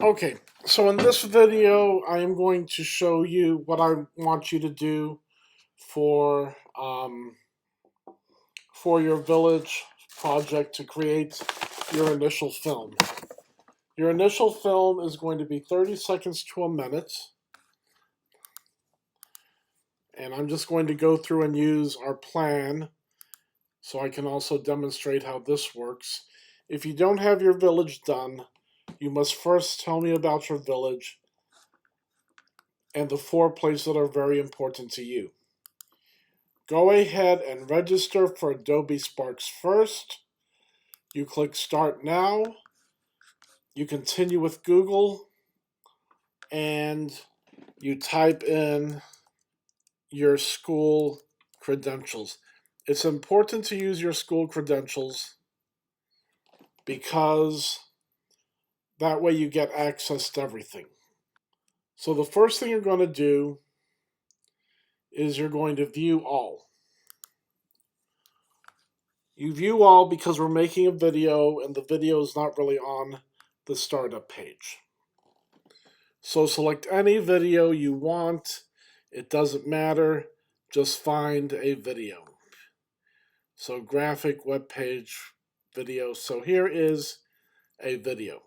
Okay, so in this video, I am going to show you what I want you to do for for your village project to create your initial film. Your initial film is going to be 30 seconds to a minute, and I'm just going to go through and use our plan so I can also demonstrate how this works. If you don't have your village done, you must first tell me about your village and the 4 places that are very important to you. Go ahead and register for Adobe Sparks first. You click Start Now. You continue with Google and you type in your school credentials. It's important to use your school credentials because that way you get access to everything. So the first thing you're going to do is you're going to view all. You view all because we're making a video and the video is not really on the startup page. So select any video you want. It doesn't matter. Just find a video. So graphic, web page, video. So here is a video.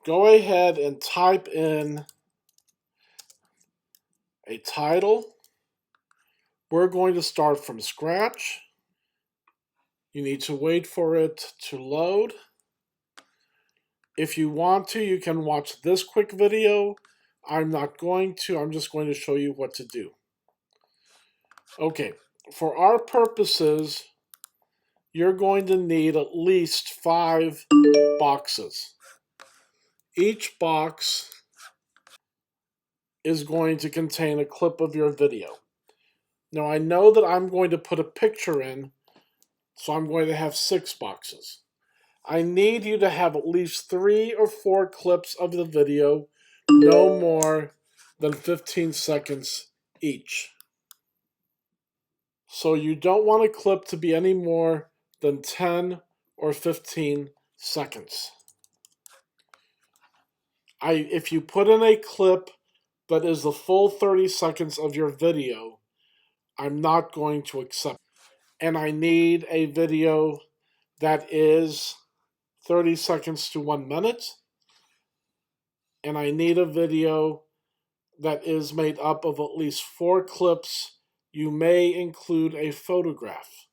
Go ahead and type in a title. We're going to start from scratch. You need to wait for it to load. If you want to, you can watch this quick video. I'm not going to. I'm just going to show you what to do. Okay, for our purposes, you're going to need at least 5 boxes. Each box is going to contain a clip of your video. Now I know that I'm going to put a picture in, so I'm going to have 6 boxes. I need you to have at least 3 or 4 clips of the video, no more than 15 seconds each. So you don't want a clip to be any more than 10 or 15 seconds. If you put in a clip that is the full 30 seconds of your video, I'm not going to accept it. And I need a video that is 30 seconds to 1 minute. And I need a video that is made up of at least 4 clips. You may include a photograph.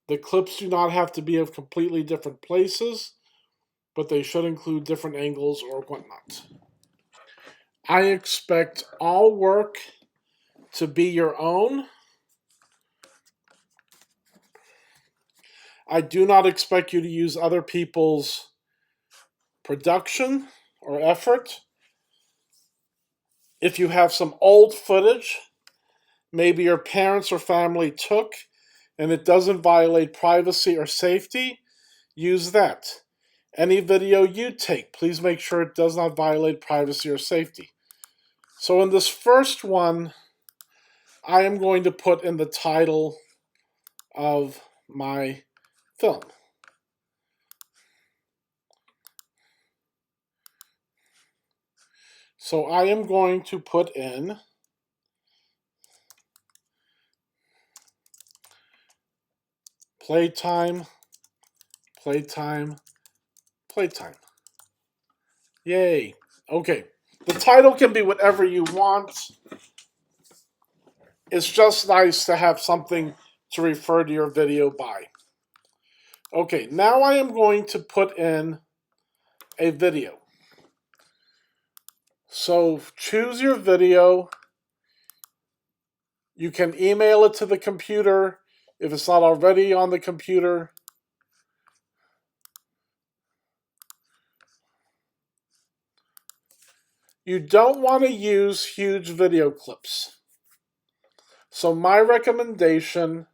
The clips do not have to be of completely different places, but they should include different angles or whatnot. I expect all work to be your own. I do not expect you to use other people's production or effort. If you have some old footage, maybe your parents or family took, and it doesn't violate privacy or safety, use that. Any video you take, please make sure it does not violate privacy or safety. So in this first one, I am going to put in the title of my film. So I am going to put in playtime, playtime, playtime. Yay. Okay. The title can be whatever you want. It's just nice to have something to refer to your video by. Okay, now I am going to put in a video. So choose your video. You can email it to the computer if it's not already on the computer. You don't want to use huge video clips. So my recommendation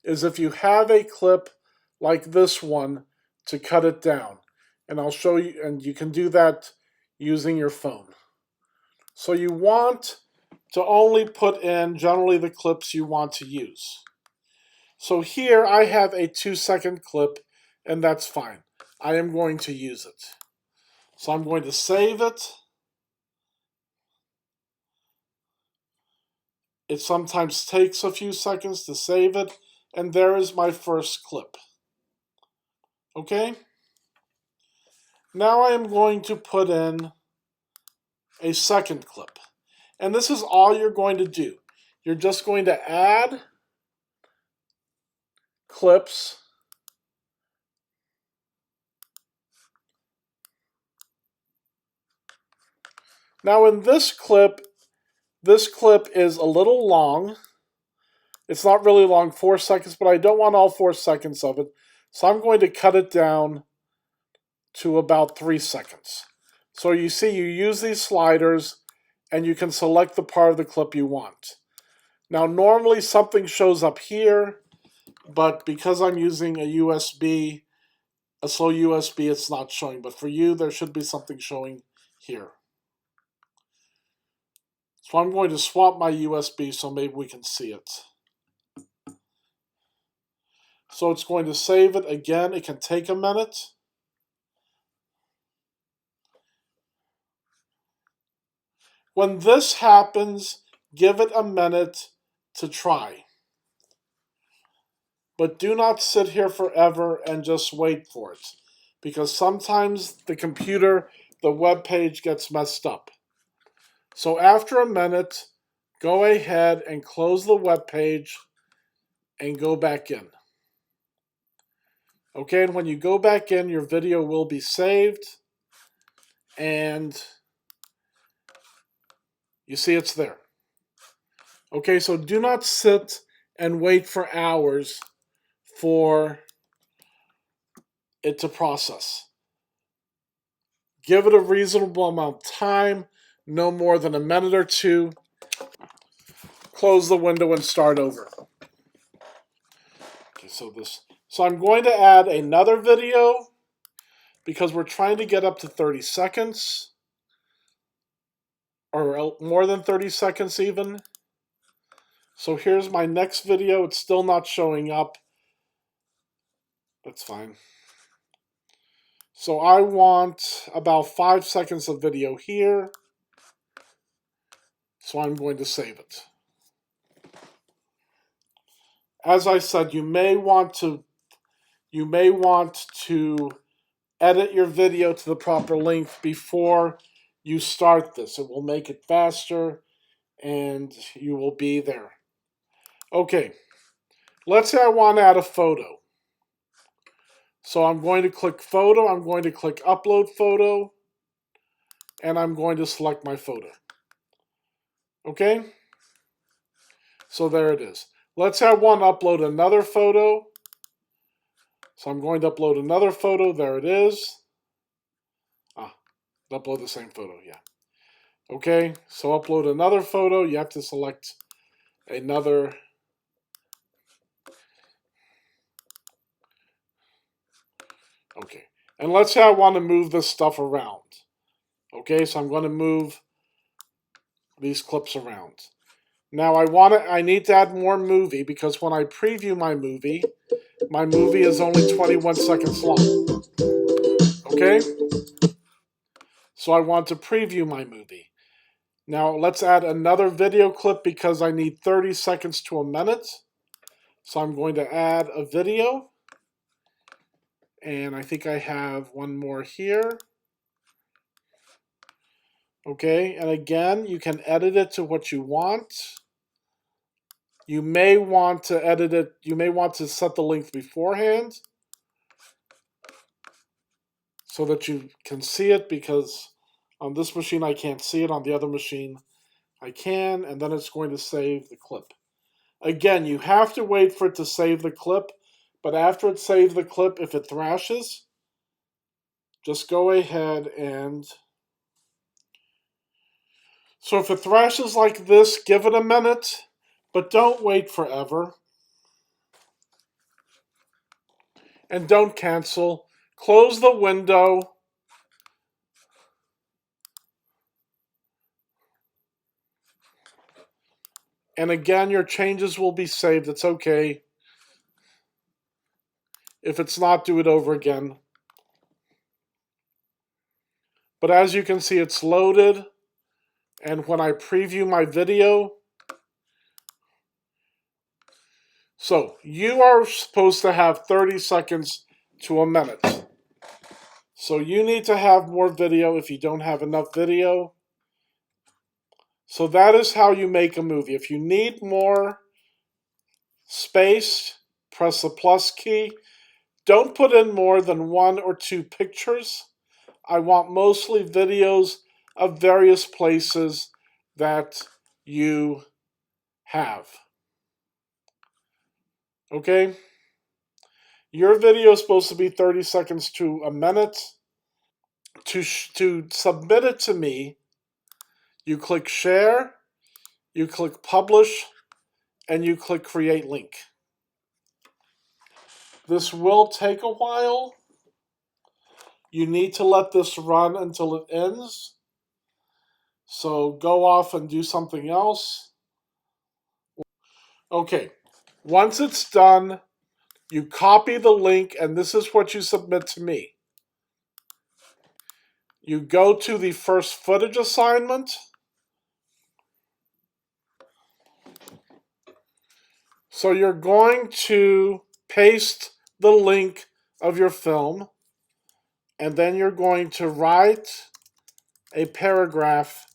is if you have a clip like this one, to cut it down. And I'll show you, and you can do that using your phone. So you want to only put in generally the clips you want to use. So here I have a 2-second clip, and that's fine. I am going to use it. So I'm going to save it. It sometimes takes a few seconds to save it, and there is my first clip. Okay? Now I am going to put in a second clip. And this is all you're going to do. You're just going to add clips. Now in this clip is a little long. It's not really long, 4 seconds, but I don't want all 4 seconds of it. So I'm going to cut it down to about 3 seconds. So you see, you use these sliders and you can select the part of the clip you want. Now normally something shows up here, but because I'm using a USB, a slow USB, it's not showing. But for you, there should be something showing here. So I'm going to swap my USB so maybe we can see it. So it's going to save it again. It can take a minute. When this happens, give it a minute to try. But do not sit here forever and just wait for it. Because sometimes the computer, the web page gets messed up. So after a minute, go ahead and close the web page and go back in. Okay, and when you go back in, your video will be saved. And you see it's there. Okay, so do not sit and wait for hours for it to process. Give it a reasonable amount of time, no more than a minute or two. Close the window and start over. Okay, so I'm going to add another video because we're trying to get up to 30 seconds or more than 30 seconds even. So here's my next video. It's still not showing up. That's fine. So I want about 5 seconds of video here. So I'm going to save it. As I said, you may want to edit your video to the proper length before you start this. It will make it faster and you will be there. Okay, let's say I want to add a photo. So I'm going to click photo, I'm going to click upload photo, and I'm going to select my photo. Okay? So there it is. Let's say I want to upload another photo. So I'm going to upload another photo. There it is. Upload the same photo, yeah. Okay, so upload another photo. You have to select another. Okay, and let's say I want to move this stuff around. Okay, so I'm going to move these clips around. Now I need to add more movie because when I preview my movie is only 21 seconds long. Okay? So I want to preview my movie. Now let's add another video clip because I need 30 seconds to a minute. So I'm going to add a video. And I think I have one more here. Okay, and again, you can edit it to what you want. You may want to edit it, you may want to set the length beforehand so that you can see it, because on this machine I can't see it, on the other machine I can, and then it's going to save the clip. Again, you have to wait for it to save the clip, but after it saves the clip, if it thrashes, just go ahead and... So if it thrashes like this, give it a minute, but don't wait forever. And don't cancel. Close the window. And again, your changes will be saved. It's okay. If it's not, do it over again. But as you can see, it's loaded. And when I preview my video, so you are supposed to have 30 seconds to a minute. So you need to have more video if you don't have enough video. So that is how you make a movie. If you need more space, press the plus key. Don't put in more than 1 or 2 pictures. I want mostly videos of various places that you have. Okay? Your video is supposed to be 30 seconds to a minute. To submit it to me, you click share, you click publish, and you click create link. This will take a while. You need to let this run until it ends. So go off and do something else. Okay, once it's done, you copy the link, and this is what you submit to me. You go to the first footage assignment. So you're going to paste the link of your film, and then you're going to write a paragraph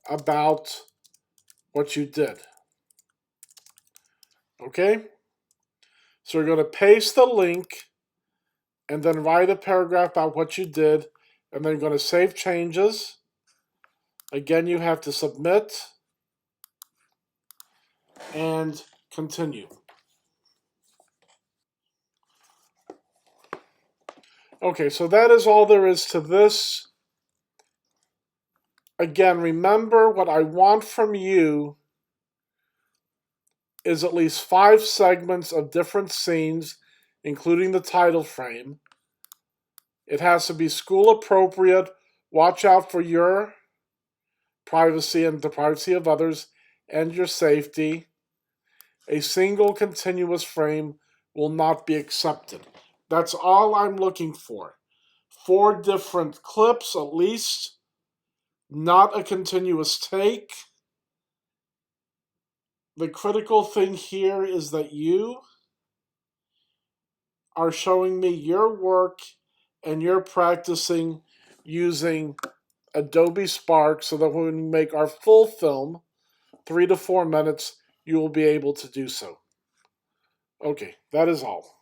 about what you did. Okay? So you're going to paste the link and then write a paragraph about what you did, and then you're going to save changes. Again, you have to submit and continue. Okay, so that is all there is to this. Again, remember what I want from you is at least 5 segments of different scenes, including the title frame. It has to be school appropriate. Watch out for your privacy and the privacy of others and your safety. A single continuous frame will not be accepted. That's all I'm looking for. 4 different clips at least, not a continuous take. The critical thing here is that you are showing me your work and you're practicing using Adobe Spark so that when we make our full film, 3 to 4 minutes, you will be able to do so. Okay, that is all.